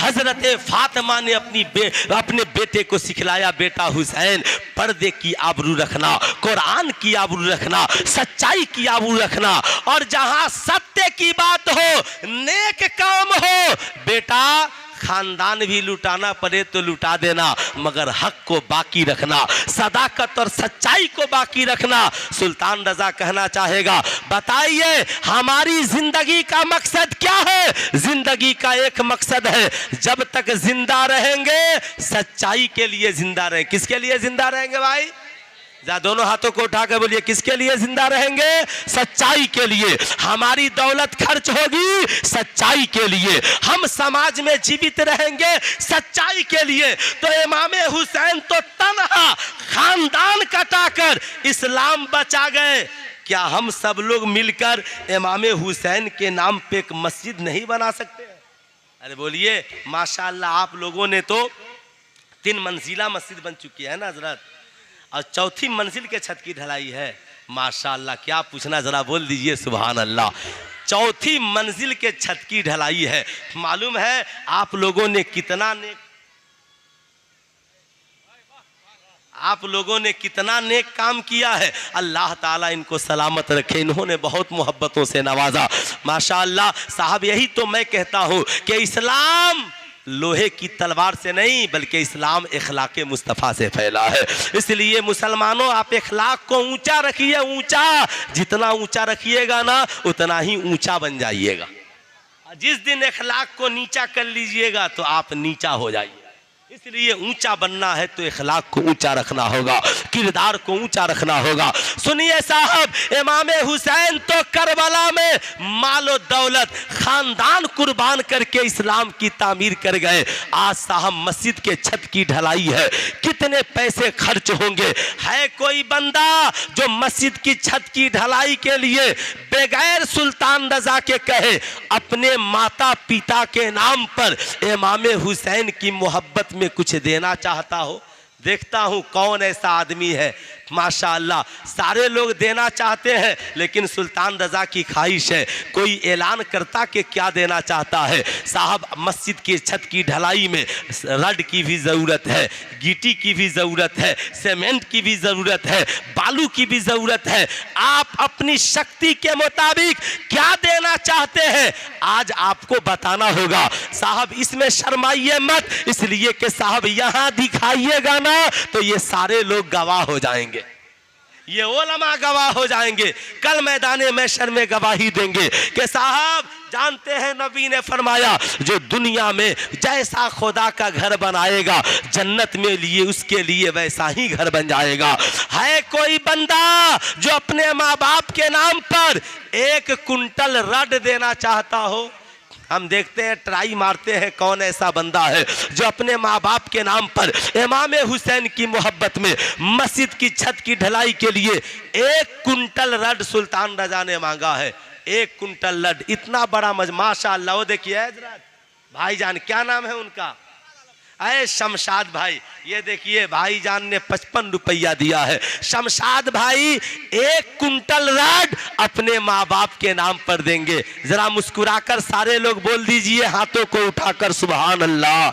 हजरत फातिमा ने अपने बेटे को सिखलाया, बेटा हुसैन पर्दे की आबरू रखना, कुरान की आबरू रखना, सच्चाई की आबरू रखना, और जहां सत्य की बात हो, नेक काम हो, बेटा खानदान भी लुटाना पड़े तो लुटा देना, मगर हक को बाकी रखना, सदाकत और सच्चाई को बाकी रखना। सुल्तान रजा कहना चाहेगा, बताइए हमारी जिंदगी का मकसद क्या है? जिंदगी का एक मकसद है, जब तक जिंदा रहेंगे सच्चाई के लिए जिंदा रहेंगे। किसके लिए जिंदा रहेंगे भाई? दोनों हाथों को उठा कर बोलिए, किसके लिए जिंदा रहेंगे? सच्चाई के लिए। हमारी दौलत खर्च होगी सच्चाई के लिए, हम समाज में जीवित रहेंगे सच्चाई के लिए। तो इमाम हुसैन तो तन्हा खानदान कटाकर इस्लाम बचा गए, क्या हम सब लोग मिलकर इमाम हुसैन के नाम पे एक मस्जिद नहीं बना सकते? अरे बोलिए माशाअल्लाह। आप लोगों ने तो 3 मंजिला मस्जिद बन चुकी है ना हजरत, और 4थी मंजिल के छत की ढलाई है। माशाअल्लाह, क्या पूछना, जरा बोल दीजिए सुभान अल्लाह। 4थी मंजिल के छत की ढलाई है। मालूम है आप लोगों ने कितना नेक काम किया है। अल्लाह ताला इनको सलामत रखे, इन्होंने बहुत मोहब्बतों से नवाजा। माशाअल्लाह साहब, यही तो मैं कहता हूँ कि इस्लाम लोहे की तलवार से नहीं, बल्कि इस्लाम इखलाक मुस्तफ़ा से फैला है। इसलिए मुसलमानों, आप इखलाक को ऊंचा रखिए, ऊंचा। जितना ऊंचा रखिएगा ना उतना ही ऊंचा बन जाइएगा। जिस दिन इखलाक को नीचा कर लीजिएगा तो आप नीचा हो जाइए। इसलिए ऊंचा बनना है तो इखलाक को ऊंचा रखना होगा, किरदार को ऊंचा रखना होगा। सुनिए साहब, इमाम हुसैन तो करबला में मालो दौलत खानदान कुर्बान करके इस्लाम की तामीर कर गए। आज साहब मस्जिद के छत की ढलाई है, कितने पैसे खर्च होंगे? है कोई बंदा जो मस्जिद की छत की ढलाई के लिए बगैर सुल्तान रजा के कहे अपने माता पिता के नाम पर इमाम हुसैन की मोहब्बत में कुछ देना चाहता हो? देखता हूं कौन ऐसा आदमी है। माशाअल्लाह सारे लोग देना चाहते हैं, लेकिन सुल्तान रजा की ख्वाहिश है। कोई ऐलान करता कि क्या देना चाहता है? साहब मस्जिद की छत की ढलाई में रड की भी ज़रूरत है, गिट्टी की भी ज़रूरत है, सीमेंट की भी ज़रूरत है, बालू की भी ज़रूरत है। आप अपनी शक्ति के मुताबिक क्या देना चाहते हैं आज आपको बताना होगा। साहब इसमें शर्माइए मत, इसलिए कि साहब यहाँ दिखाइएगा ना तो ये सारे लोग गवाह हो जाएंगे, ये उलमा गवाह हो जाएंगे, कल मैदाने महशर में गवाही देंगे कि साहब जानते हैं नबी ने फरमाया, जो दुनिया में जैसा खुदा का घर बनाएगा जन्नत में लिए उसके लिए वैसा ही घर बन जाएगा। है कोई बंदा जो अपने माँ बाप के नाम पर 1 कुंटल रड देना चाहता हो? हम देखते हैं, ट्राई मारते हैं कौन ऐसा बंदा है जो अपने माँ बाप के नाम पर इमाम हुसैन की मोहब्बत में मस्जिद की छत की ढलाई के लिए 1 कुंटल रड सुल्तान रजा ने मांगा है। 1 कुंटल रड, इतना बड़ा माशाअल्लाह। वो देखिए हजरत भाईजान, क्या नाम है उनका? अरे शमशाद भाई। ये देखिए भाईजान ने 55 रुपया दिया है। शमशाद भाई 1 कुंटल रड अपने माँ बाप के नाम पर देंगे। जरा मुस्कुराकर सारे लोग बोल दीजिए हाथों को उठाकर सुभान अल्लाह,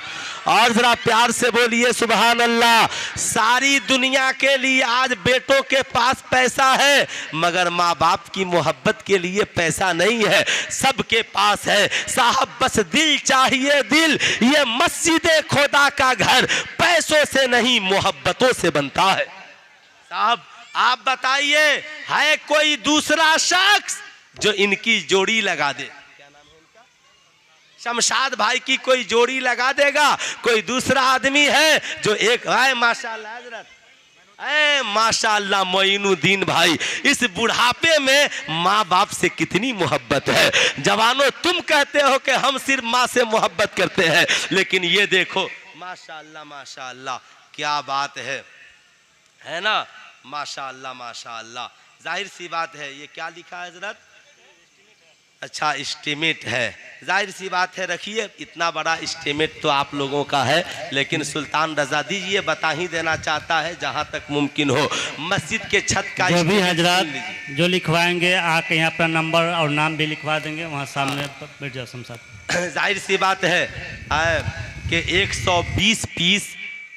और जरा प्यार से बोलिए सुभान अल्लाह। सारी दुनिया के लिए आज बेटों के पास पैसा है, मगर माँ बाप की मोहब्बत के लिए पैसा नहीं है। सबके पास है साहब, बस दिल चाहिए, दिल। ये मस्जिद खुदा का घर पैसों से नहीं मोहब्बतों से बनता है। साहब आप बताइए, है कोई दूसरा शख्स जो इनकी जोड़ी लगा दे? शमशाद भाई की कोई जोड़ी लगा देगा? कोई दूसरा आदमी है जो एक है? माशाअल्लाह हजरत, माशाअल्लाह मोइनुद्दीन भाई, इस बुढ़ापे में माँ बाप से कितनी मोहब्बत है। जवानों तुम कहते हो कि हम सिर्फ माँ से मोहब्बत करते हैं, लेकिन ये देखो माशाअल्लाह माशाअल्लाह, क्या बात है ना? माशाअल्लाह माशाअल्लाह। जाहिर सी बात है, ये क्या लिखा है हजरत? अच्छा एस्टीमेट है, जाहिर सी बात है। रखिए, इतना बड़ा एस्टीमेट तो आप लोगों का है, लेकिन सुल्तान रजा दीजिए बता ही देना चाहता है जहां तक मुमकिन हो मस्जिद के छत का जो भी हजरात जो लिखवाएंगे आके यहाँ पर नंबर और नाम भी लिखवा देंगे, वहाँ सामने बैठ जाओ। जाहिर सी बात है कि 120 पीस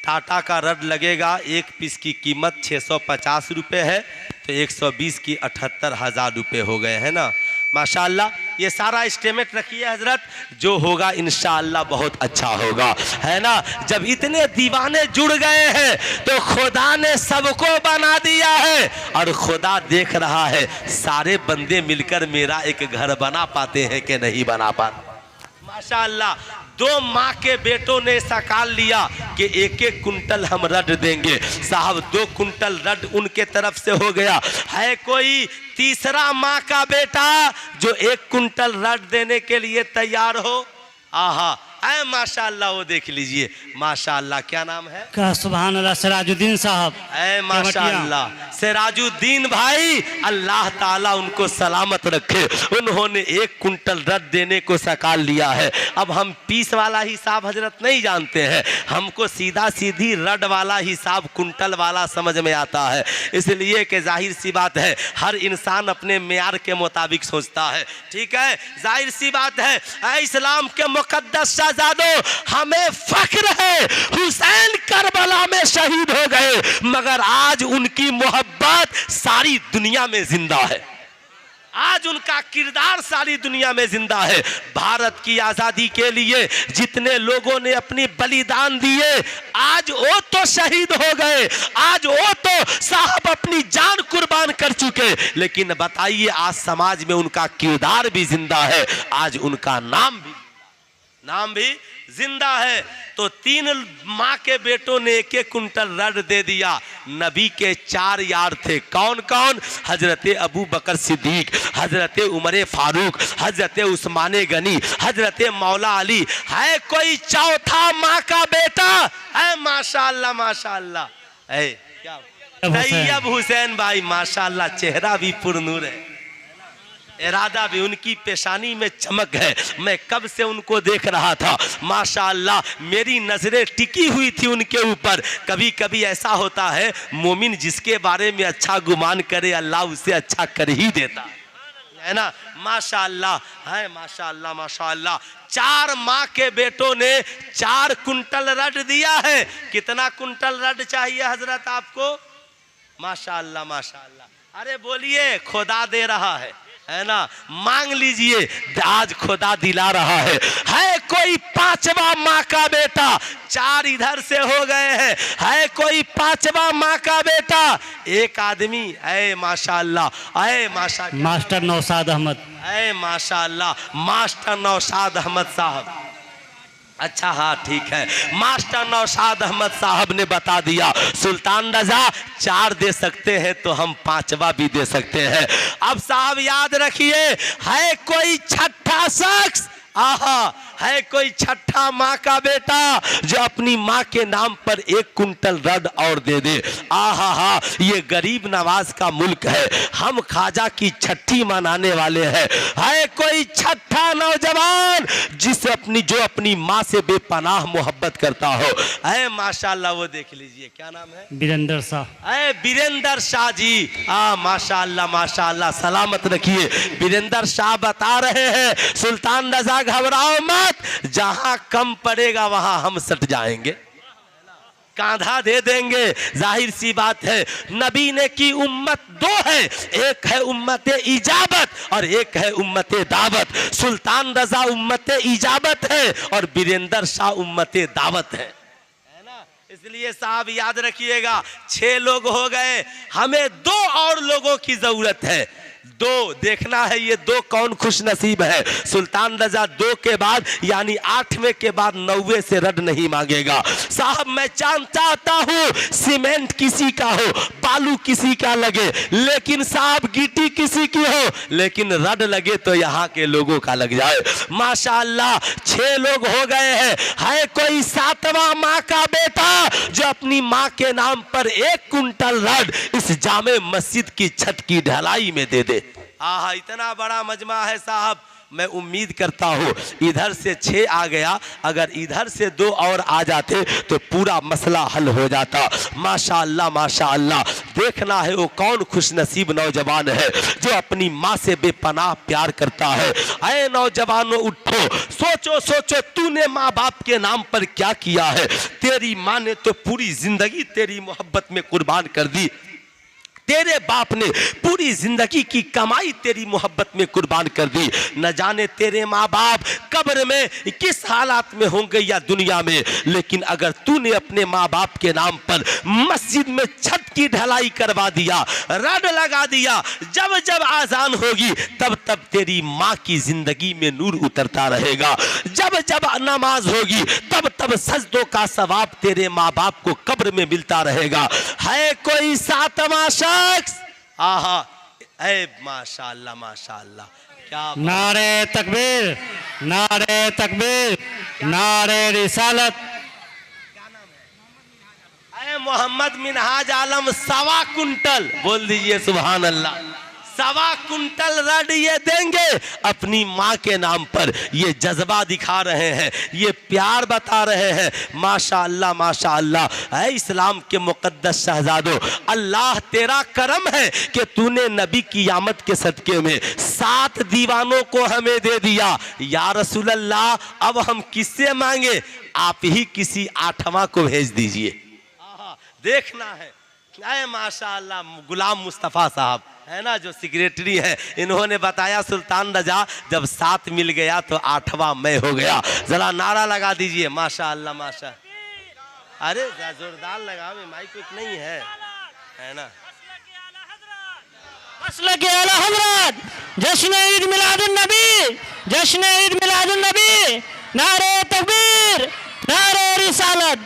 टाटा का रड लगेगा। एक पीस की कीमत 650 रुपये है, तो 120 की 78,000 रुपये हो गए हैं ना। माशाअल्लाह, ये सारा एस्टिमेट रखिए हजरत, जो होगा इंशाअल्लाह बहुत अच्छा होगा, है ना। जब इतने दीवाने जुड़ गए हैं तो खुदा ने सबको बना दिया है, और खुदा देख रहा है सारे बंदे मिलकर मेरा एक घर बना पाते हैं कि नहीं बना पाते। माशाअल्लाह, 2 माँ के बेटों ने सकाल लिया कि 1-1 कुंटल हम रड देंगे। साहब 2 कुंटल रड उनके तरफ से हो गया। है कोई तीसरा माँ का बेटा जो 1 कुंटल रड देने के लिए तैयार हो? आहा, ऐ माशाअल्लाह, वो देख लीजिए माशाअल्लाह। क्या नाम है? का सुभान अल्लाह, सिराजुद्दीन साहब। ऐ माशाअल्लाह, सिराजुद्दीन भाई, अल्लाह ताला उनको सलामत रखे। उन्होंने 1 कुंटल रड देने को सकाल लिया है। अब हम पीस वाला हिसाब हजरत नहीं जानते हैं, हमको सीधा सीधी रड वाला हिसाब, कुंटल वाला समझ में आता है। इसलिए कि जाहिर सी बात है, हर इंसान अपने मेयार के मुताबिक सोचता है। ठीक है, जाहिर सी बात है। ऐ इस्लाम के मुकद्दस शहजादों, हमें फख्र है हुसैन करबला में शहीद हो गए, मगर आज उनकी मोहब्बत सारी दुनिया में जिंदा है। आज उनका किरदार सारी दुनिया में जिंदा है। भारत की आजादी के लिए जितने लोगों ने अपनी बलिदान दिए, आज वो तो शहीद हो गए, आज वो तो साहब अपनी जान कुर्बान कर चुके, लेकिन बताइए आज समाज में उनका किरदार भी जिंदा है, आज उनका नाम भी जिंदा है। तो 3 माँ के बेटों ने 1-1 कुंटल रड दे दिया। नबी के 4 यार थे, कौन कौन? हजरत अबू बकर सिद्दीक, हजरत उमर फारूक, हजरत उस्मान गनी, हजरत मौला अली। है कोई चौथा माँ का बेटा? है माशाअल्लाह माशाअल्लाह, है क्या? तैयब हुसैन भाई, माशाअल्लाह, चेहरा भी पुरनूर है, इरादा भी, उनकी पेशानी में चमक है। मैं कब से उनको देख रहा था, माशाअल्लाह, मेरी नजरें टिकी हुई थी उनके ऊपर। कभी कभी ऐसा होता है, मोमिन जिसके बारे में अच्छा गुमान करे, अल्लाह उसे अच्छा कर ही देता है ना। माशाअल्लाह, है माशाअल्लाह माशाअल्लाह। 4 माँ के बेटों ने 4 कुंटल रड दिया है। कितना कुंटल रड चाहिए हजरत आपको? माशाअल्लाह माशाअल्लाह। अरे बोलिए, खुदा दे रहा है ना, मांग लीजिए, आज खुदा दिला रहा है। कोई 5वां माँ का बेटा? 4 इधर से हो गए हैं। है कोई 5वां माँ का बेटा? एक आदमी, ऐ माशाअल्लाह, ऐ माशाअल्लाह, मास्टर नौशाद अहमद। ऐ माशाअल्लाह, मास्टर नौशाद अहमद साहब। अच्छा, हाँ ठीक है, मास्टर नौशाद अहमद साहब ने बता दिया, सुल्तान रजा 4 दे सकते हैं तो हम 5वां भी दे सकते हैं। अब साहब याद रखिए, है कोई 6ठा शख्स? आहा, है कोई 6ठा माँ का बेटा जो अपनी माँ के नाम पर 1 कुंटल रड और दे दे? आहा हा, ये गरीब नवाज का मुल्क है, हम ख्वाजा की 6ठी मनाने वाले हैं। है कोई 6ठा नौजवान जो अपनी माँ से बेपनाह मोहब्बत करता हो? है माशाअल्लाह, वो देख लीजिए, क्या नाम है? वीरेंद्र शाह। है वीरेंद्र शाह जी। माशाअल्लाह माशाअल्लाह, सलामत रखिए। वीरेंद्र शाह बता रहे हैं, सुल्तान रजा घबराओ मत, जहां कम पड़ेगा वहां हम सट जाएंगे, कांधा दे देंगे। जाहिर सी बात है, नबी ने की उम्मत 2 है, एक है उम्मत इजाबत और एक है उम्मत दावत। सुल्तान रजा उम्मत इजाबत है और वीरेंद्र शाह उम्मत दावत है ना। इसलिए साहब याद रखिएगा, 6 लोग हो गए, हमें 2 और लोगों की जरूरत है। 2 देखना है, ये 2 कौन खुश नसीब है। सुल्तान रजा 2 के बाद यानी 8वें के बाद 9वें से रड नहीं मांगेगा। साहब मैं चाहता हूँ सीमेंट किसी का हो, बालू किसी का लगे, लेकिन साहब गिट्टी किसी की हो, लेकिन रड लगे तो यहाँ के लोगों का लग जाए। माशाअल्लाह 6 लोग हो गए हैं। है कोई 7वां माँ का बेटा जो अपनी माँ के नाम पर 1 कुंटल रड इस जामे मस्जिद की छत की ढलाई में दे दे? आहा, इतना बड़ा मजमा है साहब, मैं उम्मीद करता हूँ इधर से 6 आ गया, अगर इधर से 2 और आ जाते तो पूरा मसला हल हो जाता। माशाअल्लाह माशाअल्लाह। देखना है वो कौन खुशनसीब नौजवान है जो अपनी माँ से बेपनाह प्यार करता है। अरे नौजवानों उठो, सोचो सोचो तूने माँ बाप के नाम पर क्या किया है। तेरी माँ ने तो पूरी जिंदगी तेरी मोहब्बत में कुर्बान कर दी, तेरे बाप ने पूरी जिंदगी की कमाई तेरी मोहब्बत में कुर्बान कर दी। न जाने तेरे माँ बाप कब्र में किस हालात में होंगे या दुनिया में, लेकिन अगर तूने अपने माँ बाप के नाम पर मस्जिद में छत की ढलाई करवा दिया, रड लगा दिया, जब जब आजान होगी तब तब तेरी माँ की जिंदगी में नूर उतरता रहेगा। जब जब नमाज होगी तब तब सजदों का सवाब तेरे माँ बाप को कब्र में मिलता रहेगा। है कोई सातवां शख्स? आहा, ऐ माशाअल्लाह माशाअल्लाह, क्या नारे तकबीर, नारे तकबीर, नारे रिसालत। ऐ मोहम्मद मिनहाज आलम 1.25 कुंटल, बोल दीजिए सुभान अल्लाह। 1.25 कुंटल रड ये देंगे अपनी माँ के नाम पर। ये जज्बा दिखा रहे हैं, ये प्यार बता रहे हैं। माशाअल्लाह माशाअल्लाह। ऐ इस्लाम के मुकद्दस शहजादों, अल्लाह तेरा करम है कि तूने नबी की आमद के सदके में 7 दीवानों को हमें दे दिया। या रसूल अल्लाह, अब हम किससे मांगे? आप ही किसी 8वां को भेज दीजिए। देखना है। ऐ माशाअल्लाह, गुलाम मुस्तफ़ा साहब है ना जो सेक्रेटरी है, इन्होंने बताया सुल्तान रजा जब 7 मिल गया तो 8वां मैं हो गया। जरा नारा लगा दीजिए माशाअल्लाह माशा। अरे जोरदार लगा, माइक नहीं है ना। मसलक आला हज़रत, जश्न ईद मिलादुन नबी, जश्न ईद मिलादुन नबी, नारे तकबीर, नारे रिसालत।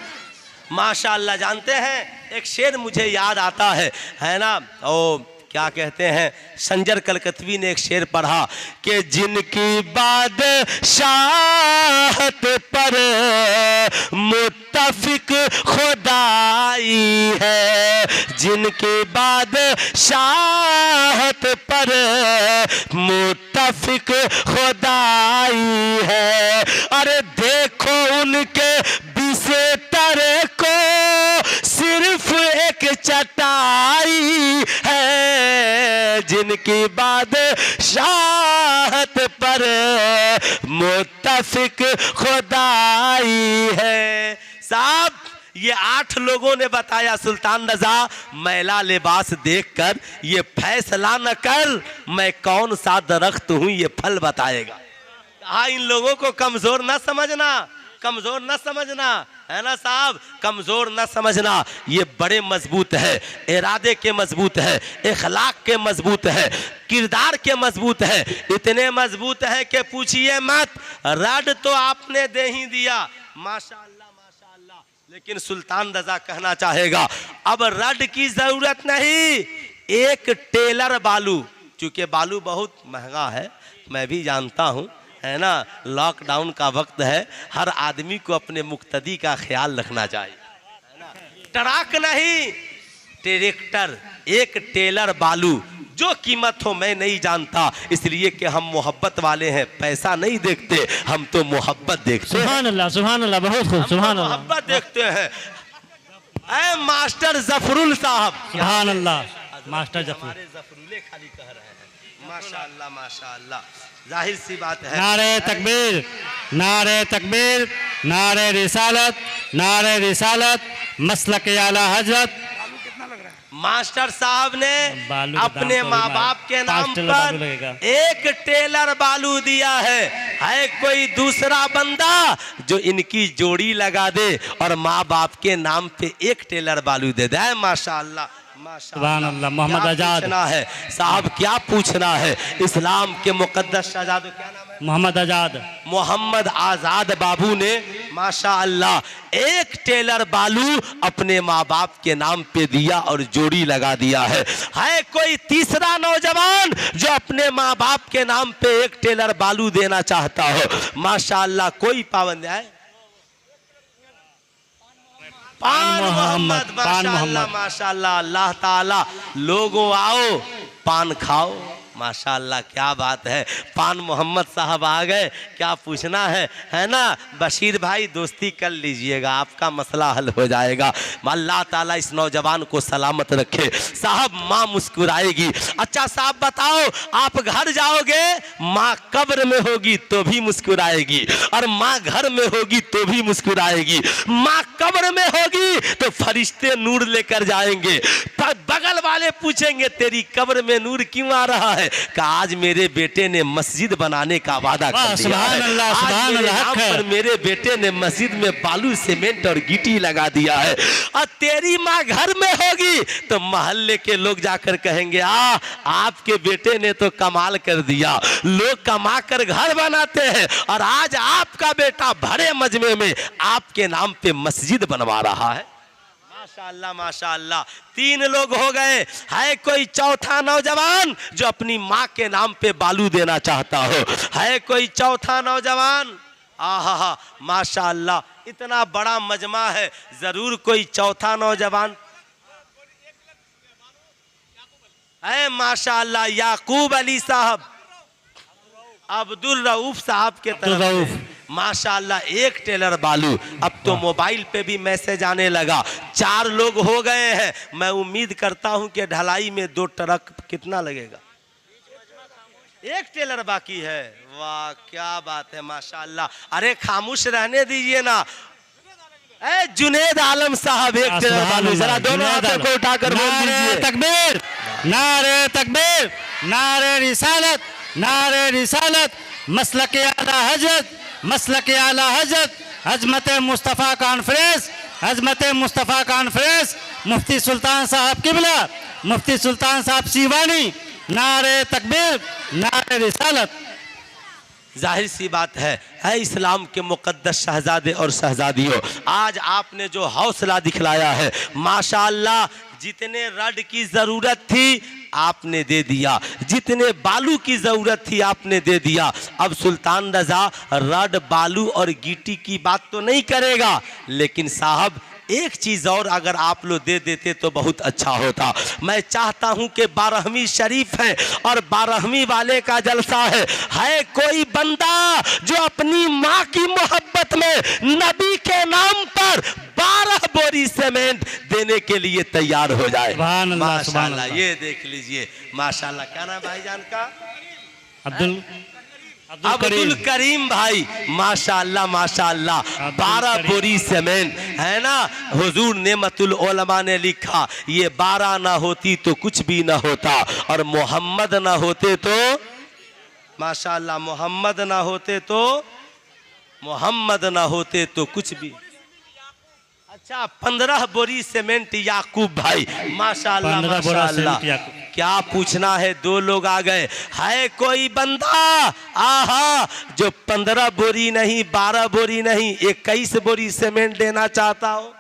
माशाअल्लाह। जानते हैं एक शेर मुझे याद आता है ना, ओ क्या कहते हैं, संजर कलकत्वी ने एक शेर पढ़ा कि जिनकी बादशाहत पर मुत्तफिक खुदाई है, जिनकी बादशाहत पर मुत्तफिक खुदाई है। अरे देखो उनके बिस्तर को सिर्फ एक चटाई है, जिनकी बादशाहत पर मुत्तफिक खुदाई है। साहब ये 8 लोगों ने बताया सुल्तान रजा मैला लिबास देखकर ये फैसला न कर मैं कौन सा दरख्त हूं ये फल बताएगा। कहा इन लोगों को कमजोर न समझना, कमजोर न समझना, है ना साहब, कमजोर न समझना। ये बड़े मजबूत है, इरादे के मजबूत है, इखलाक के मजबूत है, किरदार के मजबूत है। इतने मजबूत है कि पूछिए मत। रड तो आपने दे ही दिया माशाअल्लाह माशाअल्लाह, लेकिन सुल्तान रजा कहना चाहेगा अब रड की जरूरत नहीं, एक टेलर बालू, चूंकि बालू बहुत महंगा है मैं भी जानता हूँ, है ना, लॉकडाउन का वक्त है, हर आदमी को अपने मुक्तदी का ख्याल रखना चाहिए, है ना। ट्रक नहीं, ट्रैक्टर, एक टेलर बालू, जो कीमत हो मैं नहीं जानता, इसलिए कि हम मोहब्बत वाले हैं, पैसा नहीं देखते, हम तो मोहब्बत देखते हैं। सुभान अल्लाह, सुभान अल्लाह, बहुत खूब, सुभान अल्लाह। मोहब्बत देखते हैं। ऐ मास्टर जफरुल साहब, सुभान अल्लाह, मास्टर जफर। हमारे जफरुले खाली कह रहे हैं माशाअल्लाह माशाअल्लाह। जाहिर सी बात है। नारे तकबीर, नारे तकबीर, नारे रिसालत, नारे रिसालत। मसलक आला हजरत। मास्टर साहब ने बालू का अपने दाम माँ तो बाप के 5 नाम टेलर बालू पर लगेगा। एक टेलर बालू दिया है कोई दूसरा बंदा जो इनकी जोड़ी लगा दे और माँ बाप के नाम पे एक टेलर बालू दे दे। माशाअल्लाह सुभान अल्लाह। मोहम्मद आजाद है साहब, क्या पूछना है। इस्लाम के मुकद्दस शहजादों, क्या नाम है? मोहम्मद आजाद। मोहम्मद आजाद बाबू ने माशाअल्लाह एक टेलर बालू अपने माँ बाप के नाम पे दिया और जोड़ी लगा दिया है कोई तीसरा नौजवान जो अपने माँ बाप के नाम पे एक टेलर बालू देना चाहता हो, माशाअल्लाह कोई पाबंदी है। पान मोहम्मद, माशाअल्लाह माशाअल्लाह। अल्लाह ताला लोगों आओ पान खाओ, माशाअल्लाह क्या बात है। पान मोहम्मद साहब आ गए, क्या पूछना है ना। बशीर भाई दोस्ती कर लीजिएगा, आपका मसला हल हो जाएगा। अल्लाह ताला इस नौजवान को सलामत रखे। साहब माँ मुस्कुराएगी। अच्छा साहब बताओ, आप घर जाओगे माँ कब्र में होगी तो भी मुस्कुराएगी, और माँ घर में होगी तो भी मुस्कुराएगी। माँ कब्र में होगी तो फरिश्ते नूर लेकर जाएंगे। बगल वाले पूछेंगे तेरी कब्र में नूर क्यों आ रहा है, कि आज मेरे बेटे ने मस्जिद बनाने का वादा कर दिया सुभान है। अल्लाह, आज सुभान मेरे अल्लाह, नाम हक है। पर मेरे बेटे ने मस्जिद में बालू सीमेंट और गिट्टी लगा दिया है। और तेरी माँ घर में होगी तो मोहल्ले के लोग जाकर कहेंगे आपके बेटे ने तो कमाल कर दिया, लोग कमा कर घर बनाते हैं और आज आपका बेटा बड़े मजमे में आपके नाम पे मस्जिद बनवा रहा है। माशाअल्लाह माशाअल्लाह। 3 लोग हो गए, है कोई चौथा नौजवान जो अपनी माँ के नाम पे बालू देना चाहता हो? है कोई चौथा नौजवान? आहा माशाअल्लाह, इतना बड़ा मजमा है, जरूर कोई चौथा नौजवान है। माशाअल्लाह याकूब अली साहब, अब्दुल रऊफ साहब के तरफ से माशाअल्लाह 1 टेलर बालू। अब तो मोबाइल पे भी मैसेज आने लगा। 4 लोग हो गए हैं। मैं उम्मीद करता हूं कि ढलाई में 2 ट्रक कितना लगेगा? 1 टेलर बाकी है। वाह क्या बात है माशाअल्लाह। अरे खामोश रहने दीजिए ना। जुनेद आलम साहब 1 टेलर बालू, जरा दोनों हाथों को उठाकर बोल दीजिए तकबीर, नारे तकबीर, नारे रिसालत, नारे रिसालत, मसलक आला हजरत, मसलक आला हजरत, अजमत मुस्तफ़ा कॉन्फ्रेंस, अजमत मुस्तफ़ा कॉन्फ्रेंस, मुफ्ती सुल्तान साहब किबला, मुफ्ती सुल्तान साहब सीवानी, नारे तकबीर, नारे रिसालत। जाहिर सी बात है इस्लाम के मुक़द्दस शहजादे और शहजादियों, आज आपने जो हौसला दिखलाया है माशाअल्लाह, जितने रड की ज़रूरत थी आपने दे दिया, जितने बालू की ज़रूरत थी आपने दे दिया। अब सुल्तान रज़ा रड बालू और गिट्टी की बात तो नहीं करेगा, लेकिन साहब एक चीज़ और अगर आप लोग दे देते तो बहुत अच्छा होता। मैं चाहता हूं कि 12वीं शरीफ है और 12वीं वाले का जलसा है कोई बंदा जो अपनी माँ की मोहब्बत में नबी के नाम पर 12 बोरी सीमेंट देने के लिए तैयार हो जाए। सुभान अल्लाह, सुभान माशाअल्लाह, अल्लाह। ये देख लीजिए माशाअल्लाह। क्या नाम भाईजान का? अब्दुल करीम भाई, माशाअल्लाह माशाअल्लाह। 12 बोरी सीमेंट है ना। हुजूर नेमतुल उलमा ने लिखा, ये 12 ना होती तो कुछ भी ना होता, और मोहम्मद ना होते तो माशाअल्लाह, मोहम्मद ना होते तो कुछ भी। अच्छा 15 बोरी सीमेंट याकूब भाई, माशाअल्लाह 15 बोरा माशाअल्लाह। सीमेंट याकूब। क्या पूछना है? 2 लोग आ गए। है कोई बंदा आहा जो 15 बोरी नहीं, 12 बोरी नहीं, 21 बोरी सीमेंट देना चाहता हो?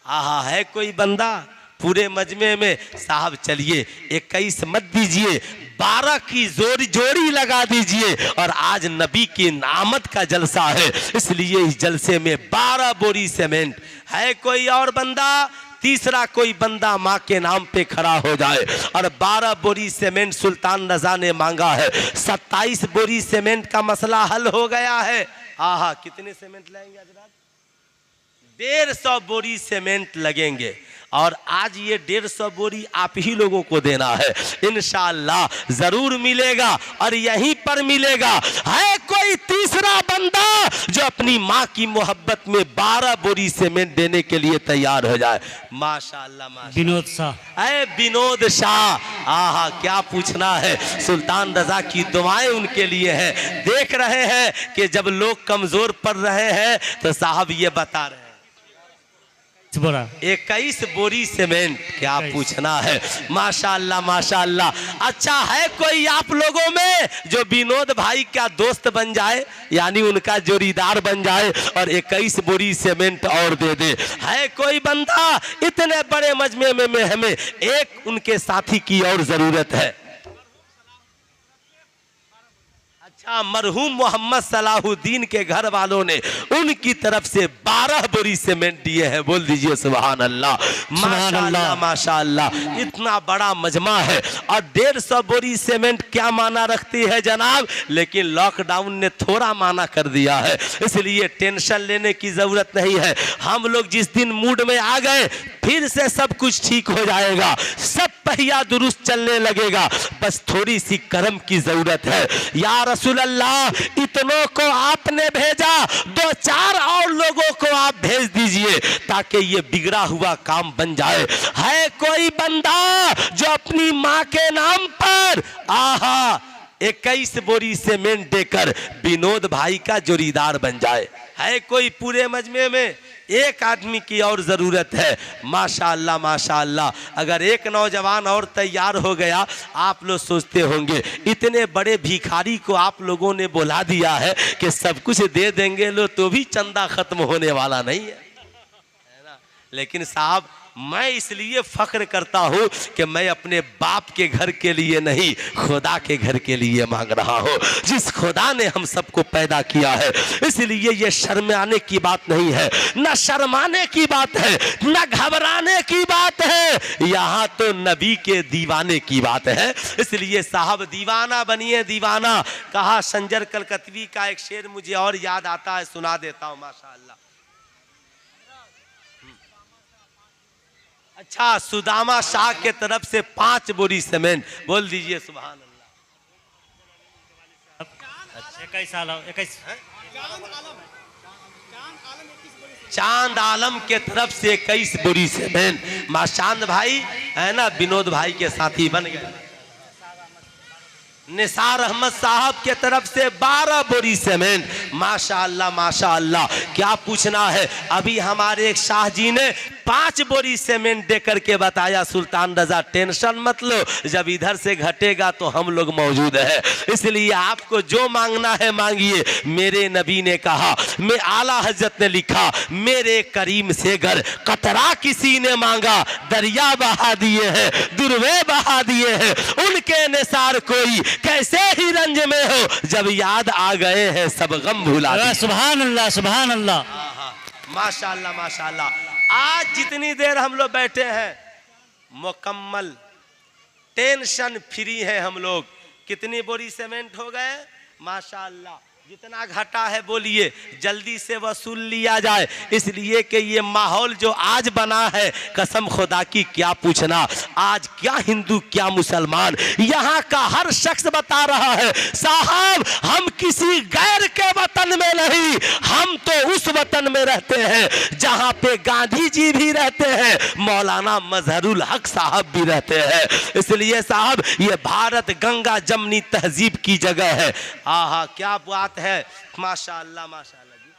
आहा है कोई बंदा पूरे मजमे में? साहब चलिए 21 मत दीजिए, 12 की जोड़ी लगा दीजिए। और आज नबी की नामत का जलसा है, इसलिए इस जलसे में 12 बोरी सीमेंट। है कोई और बंदा? तीसरा कोई बंदा माँ के नाम पे खड़ा हो जाए। और 12 बोरी सीमेंट सुल्तान रज़ा ने मांगा है। 27 बोरी सीमेंट का मसला हल हो गया है। आहा कितने सीमेंट लगेंगे आज रात? 150 बोरी सीमेंट लगेंगे। और आज ये 150 बोरी आप ही लोगों को देना है। इंशाअल्लाह जरूर मिलेगा और यहीं पर मिलेगा। है कोई तीसरा बंदा जो अपनी माँ की मोहब्बत में 12 बोरी सीमेंट देने के लिए तैयार हो जाए? माशाअल्लाह माशाअल्लाह। विनोद शाह, ऐ विनोद शाह, आहा क्या पूछना है। सुल्तान रज़ा की दुआएं उनके लिए है। देख रहे हैं कि जब लोग कमजोर पड़ रहे हैं तो साहब ये बता रहे हैं 21 बोरी सीमेंट। क्या पूछना है? माशाअल्लाह माशाअल्लाह। अच्छा है कोई आप लोगों में जो विनोद भाई का दोस्त बन जाए, यानी उनका जोड़ीदार बन जाए और 21 बोरी सीमेंट और दे दे? है कोई बंदा? इतने बड़े मजमे में हमें एक उनके साथी की और जरूरत है। अच्छा, मरहूम मोहम्मद सलाहुद्दीन के घर वालों ने उनकी तरफ से 12 बोरी सीमेंट दिए हैं। बोल दीजिए सुभान अल्लाह, माशाअल्लाह माशाअल्लाह। इतना बड़ा मजमा है और 150 बोरी सीमेंट क्या माना रखती है जनाब, लेकिन लॉकडाउन ने थोड़ा माना कर दिया है, इसलिए टेंशन लेने की जरूरत नहीं है। हम लोग जिस दिन मूड में आ गए फिर से सब कुछ ठीक हो जाएगा, सब पहिया दुरुस्त चलने लगेगा, बस थोड़ी सी कर्म की जरूरत है। या रसूल अल्लाह, इतनों को आपने भेजा, 2-4 और लोगों को आप भेज दीजिए ताकि ये बिगड़ा हुआ काम बन जाए। है कोई बंदा जो अपनी माँ के नाम पर 21 बोरी सीमेंट देकर विनोद भाई का जोड़ीदार बन जाए? है कोई पूरे मजमे में? एक आदमी की और ज़रूरत है। माशाअल्लाह माशाअल्लाह, अगर एक नौजवान और तैयार हो गया, आप लोग सोचते होंगे इतने बड़े भिखारी को आप लोगों ने बुला दिया है कि सब कुछ दे देंगे लो तो भी चंदा खत्म होने वाला नहीं है ना। लेकिन साहब, मैं इसलिए फख्र करता हूँ कि मैं अपने बाप के घर के लिए नहीं, खुदा के घर के लिए मांग रहा हूँ, जिस खुदा ने हम सबको पैदा किया है। इसलिए ये शर्माने की बात नहीं है, न शर्माने की बात है, न घबराने की बात है, यहाँ तो नबी के दीवाने की बात है। इसलिए साहब, दीवाना बनिए दीवाना। कहा संजर कलकत्वी का एक शेर मुझे और याद आता है, सुना देता हूँ माशाअल्लाह। अच्छा, सुदामा शाह के तरफ से 5 बोरी सीमेंट। बोल दीजिए सुभान अल्लाह। 21 साल 21 चांद आलम के तरफ से 21 बोरी सीमेंट। माशांद भाई है ना, विनोद भाई के साथी बन गए। निसार अहमद साहब के तरफ से 12 बोरी सीमेंट। माशाअल्लाह माशाअल्लाह, क्या पूछना है। अभी हमारे एक शाह जी ने 5 बोरी सीमेंट देकर के बताया, सुल्तान रजा टेंशन मत लो, जब इधर से घटेगा तो हम लोग मौजूद है। इसलिए आपको जो मांगना है मांगिए। मेरे नबी ने कहा, मैं आला हजरत ने लिखा, मेरे करीम से घर कतरा किसी ने मांगा, दरिया बहा दिए हैं, दुर्वे बहा दिए हैं। उनके निसार कोई कैसे ही रंज में हो, जब याद आ गए हैं सब गम भुला दिए। सुभान अल्लाह सुभान अल्लाह, माशाअल्लाह माशाअल्लाह। आज जितनी देर हम लोग बैठे हैं, मुकम्मल टेंशन फ्री है हम लोग। कितनी बोरी सीमेंट हो गए? माशाअल्लाह। जितना घटा है बोलिए, जल्दी से वसूल लिया जाए, इसलिए कि ये माहौल जो आज बना है, कसम खुदा की क्या पूछना। आज क्या हिंदू क्या मुसलमान, यहाँ का हर शख्स बता रहा है, साहब हम किसी गैर के वतन में नहीं, हम तो उस वतन में रहते हैं जहाँ पे गांधी जी भी रहते हैं, मौलाना मजहरुल हक साहब भी रहते हैं। इसलिए साहब, ये भारत गंगा जमनी तहजीब की जगह है। आहा, क्या बात है। माशाअल्लाह माशाअल्लाह जी।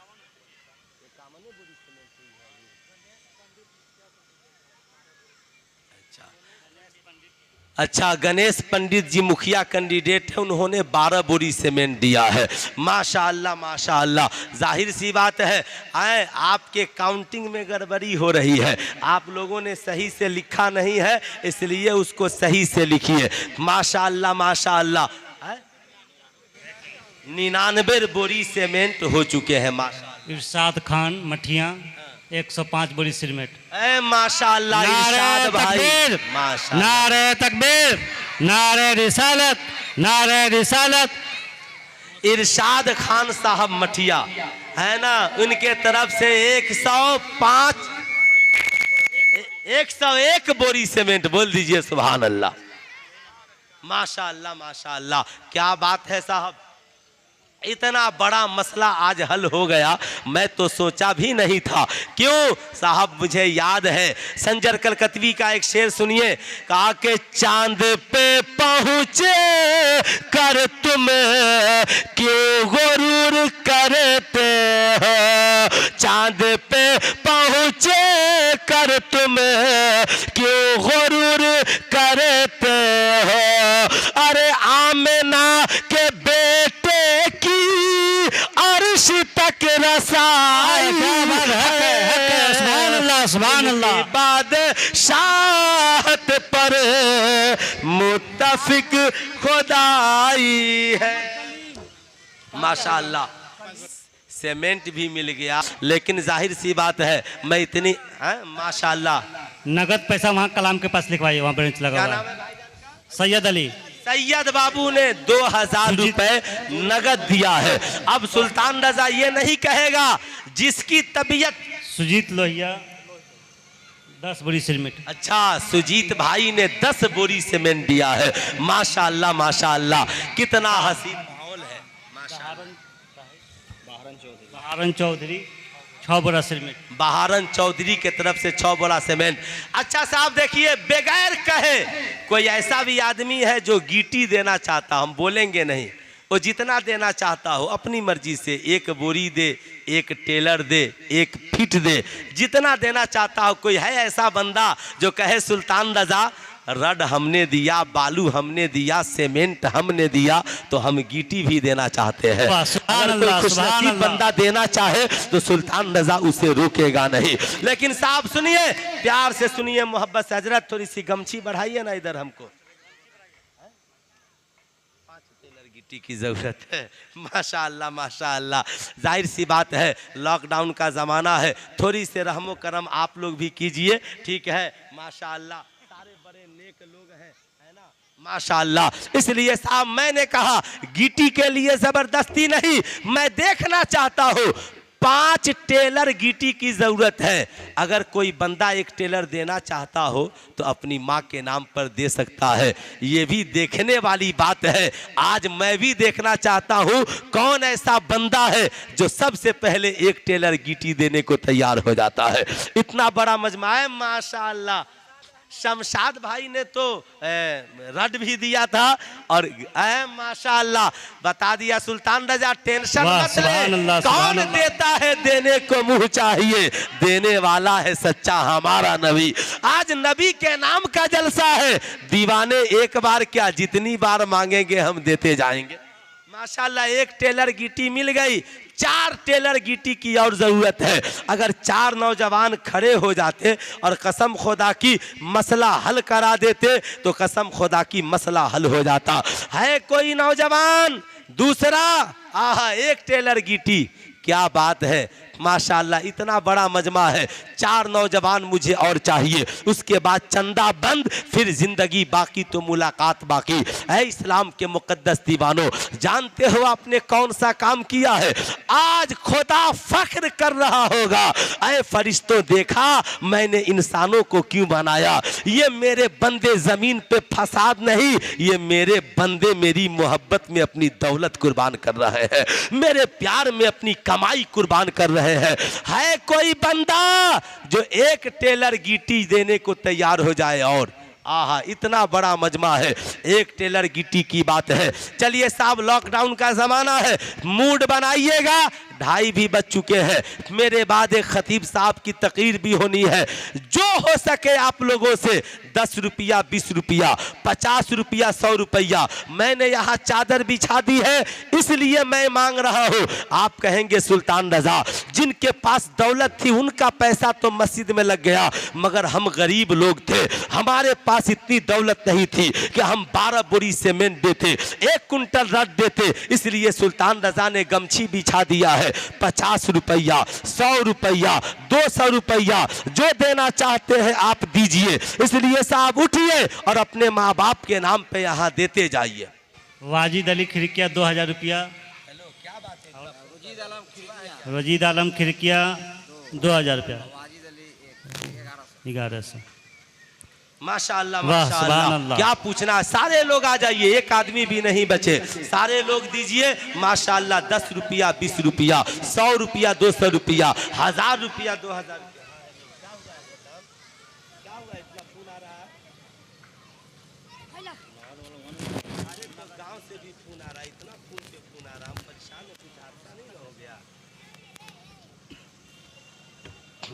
अच्छा, गणेश पंडित जी मुखिया कैंडिडेट है, उन्होंने 12 बोरी सीमेंट दिया है। माशाअल्लाह माशाअल्लाह। जाहिर सी बात है, आए आपके काउंटिंग में गड़बड़ी हो रही है, आप लोगों ने सही से लिखा नहीं है, इसलिए उसको सही से लिखिए। माशाअल्लाह माशाअल्लाह। 99 बोरी सीमेंट हो चुके हैं। माशाअल्लाह। इरशाद खान मठिया 105 बोरी सीमेंट। माशाअल्लाह इरशाद भाई, माशाअल्लाह। नारे तकबीर, नारे रिसालत, नारे रिसालत। इरशाद खान साहब मठिया है ना, उनके तरफ से 101 बोरी सीमेंट। बोल दीजिए सुभान अल्लाह। माशाअल्लाह माशाअल्लाह, क्या बात है साहब। इतना बड़ा मसला आज हल हो गया, मैं तो सोचा भी नहीं था। क्यों साहब, मुझे याद है संजर कलकत्वी का एक शेर सुनिए। कहा कि चांद पे पहुँचे कर तुम क्यों गुरूर करते हो, चांद पे पहुँचे कर तुम क्यों गुरूर करते हो। अरे आमिना के बेटे की अर्श तक रसाई सुभान अल्लाह। बादशाहत पर मुत्तफिक खुदाई है। माशाअल्लाह सीमेंट भी मिल गया, लेकिन जाहिर सी बात है मैं इतनी माशाअल्लाह। नगद पैसा वहाँ कलाम के पास लिखवाइए, वहाँ बेंच लगा क्या हुआ नाम है। है भाईजान? सैयद अली। सैयद बाबू ने 2000 रुपए नगद दिया है। अब सुल्तान रजा ये नहीं कहेगा जिसकी तबीयत। सुजीत लोहिया 10 बोरी सीमेंट। अच्छा, सुजीत भाई ने 10 बोरी सीमेंट दिया है। माशाअल्लाह माशाअल्लाह, कितना हसीन माहौल है। बहारन चौधरी 6 बोरा सीमेंट। बहारन चौधरी के तरफ से 6 बोरा सीमेंट। अच्छा साहब देखिए, बगैर कहे कोई ऐसा भी आदमी है जो गिट्टी देना चाहता, हम बोलेंगे नहीं, वो जितना देना चाहता हो अपनी मर्जी से, 1 बोरी दे, 1 टेलर दे, 1 फीट दे, जितना देना चाहता हो। कोई है ऐसा बंदा जो कहे सुल्तान रजा रड हमने दिया, बालू हमने दिया, सीमेंट हमने दिया, तो हम गिट्टी भी देना चाहते हैं। अगर कोई खुशनसीब बंदा देना चाहे तो सुल्तान रजा उसे रोकेगा नहीं। लेकिन साहब सुनिए, प्यार से सुनिए, मोहब्बत से। हजरत थोड़ी सी गमछी बढ़ाइए ना इधर, हमको 5 टेलर गिट्टी की जरूरत है। माशाअल्लाह माशाअल्लाह, जाहिर सी बात है लॉकडाउन का जमाना है, थोड़ी से रहमो करम आप लोग भी कीजिए, ठीक है। माशाअल्लाह सारे बड़े नेक लोग हैं, है ना, माशाअल्लाह। इसलिए साहब मैंने कहा गिट्टी के लिए जबरदस्ती नहीं, मैं देखना चाहता हूँ 5 टेलर गिट्टी की जरूरत है। अगर कोई बंदा 1 टेलर देना चाहता हो तो अपनी माँ के नाम पर दे सकता है, ये भी देखने वाली बात है। आज मैं भी देखना चाहता हूँ कौन ऐसा बंदा है जो सबसे पहले 1 टेलर गिट्टी देने को तैयार हो जाता है। इतना बड़ा मजमा है माशाअल्लाह। शमशाद भाई ने तो रड भी दिया था और माशाअल्लाह बता दिया। सुल्तान रजा टेंशन मत ले, कौन देता है देने को मुंह चाहिए, देने वाला है सच्चा हमारा नबी। आज नबी के नाम का जलसा है, दीवाने एक बार क्या जितनी बार मांगेंगे हम देते जाएंगे। माशाअल्लाह 1 टेलर गिट्टी मिल गई, 4 टेलर गिट्टी की और जरूरत है। अगर 4 नौजवान खड़े हो जाते और कसम खुदा की मसला हल करा देते तो कसम खुदा की मसला हल हो जाता है। कोई नौजवान दूसरा, आहा 1 टेलर गिट्टी, क्या बात है माशाअल्लाह। इतना बड़ा मजमा है, 4 नौजवान मुझे और चाहिए, उसके बाद चंदा बंद, फिर जिंदगी बाकी तो मुलाकात बाकी है। इस्लाम के मुकद्दस दीवानों, जानते हो आपने कौन सा काम किया है? आज खुदा फख्र कर रहा होगा, ऐ फरिश्तों देखा मैंने इंसानों को क्यों बनाया। ये मेरे बंदे जमीन पे फसाद नहीं, ये मेरे बंदे मेरी मोहब्बत में अपनी दौलत कुर्बान कर रहे हैं, मेरे प्यार में अपनी कमाई कुर्बान कर रहे हैं। है कोई बंदा जो 1 टेलर गिट्टी देने को तैयार हो जाए? और आहा इतना बड़ा मजमा है, 1 टेलर गिट्टी की बात है। चलिए साहब लॉकडाउन का जमाना है, मूड बनाइएगा, 2:30 भी बज चुके हैं। मेरे बाद एक खतीब साहब की तकरीर भी होनी है। जो हो सके आप लोगों से 10 रुपया, 20 रुपया, 50 रुपया, 100 रुपया, मैंने यहाँ चादर बिछा दी है इसलिए मैं मांग रहा हूँ। आप कहेंगे सुल्तान रजा जिनके पास दौलत थी उनका पैसा तो मस्जिद में लग गया, मगर हम गरीब लोग थे, हमारे पास इतनी दौलत नहीं थी कि हम 12 बोरी सीमेंट देते, 1 कुंटल रड देते, इसलिए सुल्तान रजा ने गमछी बिछा दिया है। 50 रुपया, 100 रुपया, 200 रुपया, जो देना चाहते हैं आप दीजिए। इसलिए साहब उठिए और अपने माँ बाप के नाम पे यहाँ देते जाइए। वाजिद अली खिरकिया 2000 रुपया। हेलो क्या बात है? वजीद आलम खिरकिया 2000 रुपया। 1100। माशाअल्लाह वाह, सुभान माशाअल्लाह, अल्लाह। क्या पूछना, सारे लोग आ जाइए, एक आदमी भी नहीं बचे, सारे लोग दीजिए माशाअल्लाह। 10 रुपया, 20 रुपया, 100 रुपया, 200 रुपया, 1000 रुपया, 2000 रुपया। क्या हुआ इतना फोन आ रहा है? अरे तो गांव से भी फोन आ रहा है, इतना फोन पे फोन आ रहा, हम परेशान है, कुछ हादसा नहीं हो गया?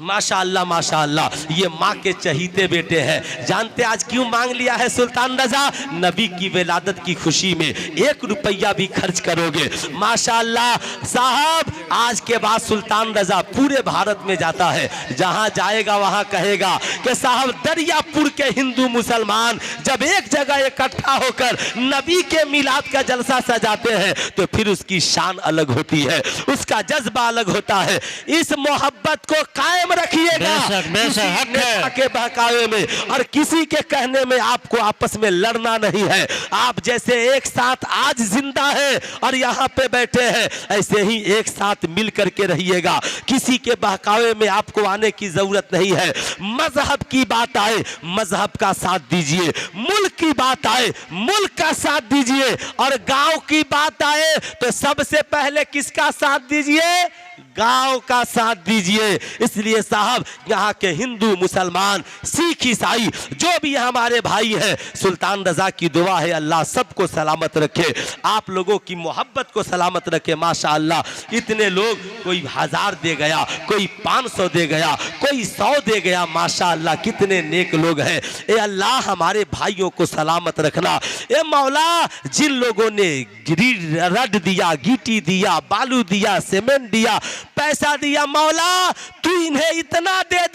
माशाअल्लाह माशाअल्लाह, ये माँ के चहीते बेटे हैं। जानते आज क्यों मांग लिया है सुल्तान रजा? नबी की विलादत की खुशी में 1 रुपया भी खर्च करोगे। माशाअल्लाह साहब, आज के बाद सुल्तान रजा पूरे भारत में जाता है, जहां जाएगा वहां कहेगा कि साहब दरियापुर के हिंदू मुसलमान जब एक जगह इकट्ठा होकर नबी के मिलाद का जलसा सजाते हैं तो फिर उसकी शान अलग होती है, उसका जज्बा अलग होता है। इस मोहब्बत को कायम रखिएगा किसी नेता के बहकावे में और किसी के कहने में आपको आपस में लड़ना नहीं है। आप जैसे एक साथ आज जिंदा है और यहाँ पे बैठे हैं, ऐसे ही एक साथ मिल करके रहिएगा। किसी के बहकावे में आपको आने की जरूरत नहीं है। मजहब की बात आए मजहब का साथ दीजिए, मुल्क की बात आए मुल्क का साथ दीजिए, और गांव की बात आए तो सबसे पहले किसका साथ दीजिए? गांव का साथ दीजिए। इसलिए साहब यहाँ के हिंदू मुसलमान सिख ईसाई जो भी हमारे भाई हैं, सुल्तान रजा की दुआ है अल्लाह सबको सलामत रखे, आप लोगों की मोहब्बत को सलामत रखे। माशाअल्लाह इतने लोग, कोई 1000 दे गया, कोई 500 दे गया, कोई 100 दे गया। माशाअल्लाह कितने नेक लोग हैं। ए अल्लाह हमारे भाइयों को सलामत रखना। ए मौला जिन लोगों ने रड दिया, गिट्टी दिया, बालू दिया, सीमेंट दिया, पैसा दिया, मौला तू इन्हें इतना दे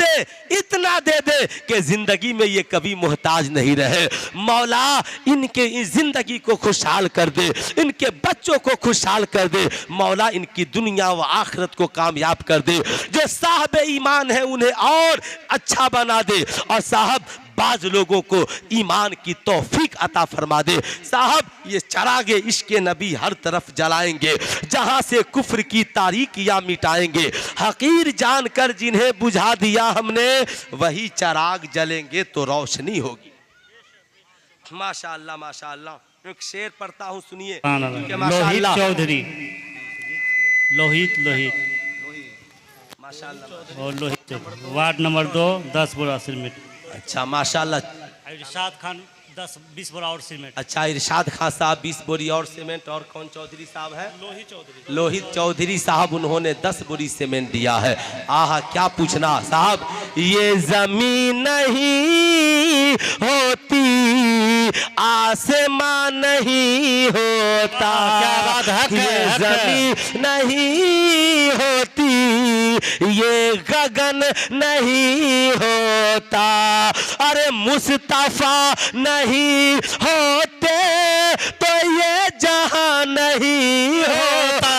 दे कि जिंदगी में ये कभी मोहताज नहीं रहे। मौला इनके इस जिंदगी को खुशहाल कर दे, इनके बच्चों को खुशहाल कर दे। मौला इनकी दुनिया व आखिरत को कामयाब कर दे। जो साहब ईमान है उन्हें और अच्छा बना दे, और साहब बाज लोगों को ईमान की तौफीक अता फरमा दे। साहब ये चरागे इश्क नबी हर तरफ जलाएंगे, जहां से कुफ्र की तारीकियां मिटाएंगे। हकीर जानकर जिन्हें बुझा दिया हमने, वही चराग जलेंगे तो रोशनी होगी। माशाअल्लाह माशाअल्लाह। एक शेर पढ़ता हूं सुनिए। लोहित चौधरी, लोहित माशाअल्लाह और लोहित चौधरी, वार्ड नंबर 2, 10 बोरा सीमेंट। अच्छा माशाअल्लाह। इरशाद खान 10-20 बोरा और सीमेंट। अच्छा इरशाद खान साहब 20 बोरी और सीमेंट। और कौन चौधरी साहब है? लोहित चौधरी साहब, उन्होंने 10 बोरी सीमेंट दिया है। आहा क्या पूछना साहब, ये जमीन नहीं होती आसमान नहीं होता, क्या बात है, ये जमीन नहीं होती ये गगन नहीं होता, अरे मुस्तफा नहीं होते तो ये जहां नहीं होता,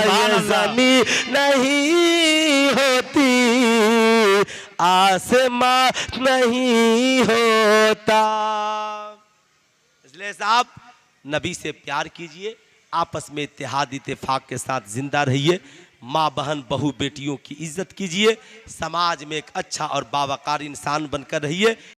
ये जमीन नहीं होती आसमां नहीं होता। इसलिए साहब नबी से प्यार कीजिए, आपस में इत्तेहाद इत्तेफाक के साथ जिंदा रहिए, माँ बहन बहू बेटियों की इज्जत कीजिए, समाज में एक अच्छा और बावकार इंसान बनकर रहिए।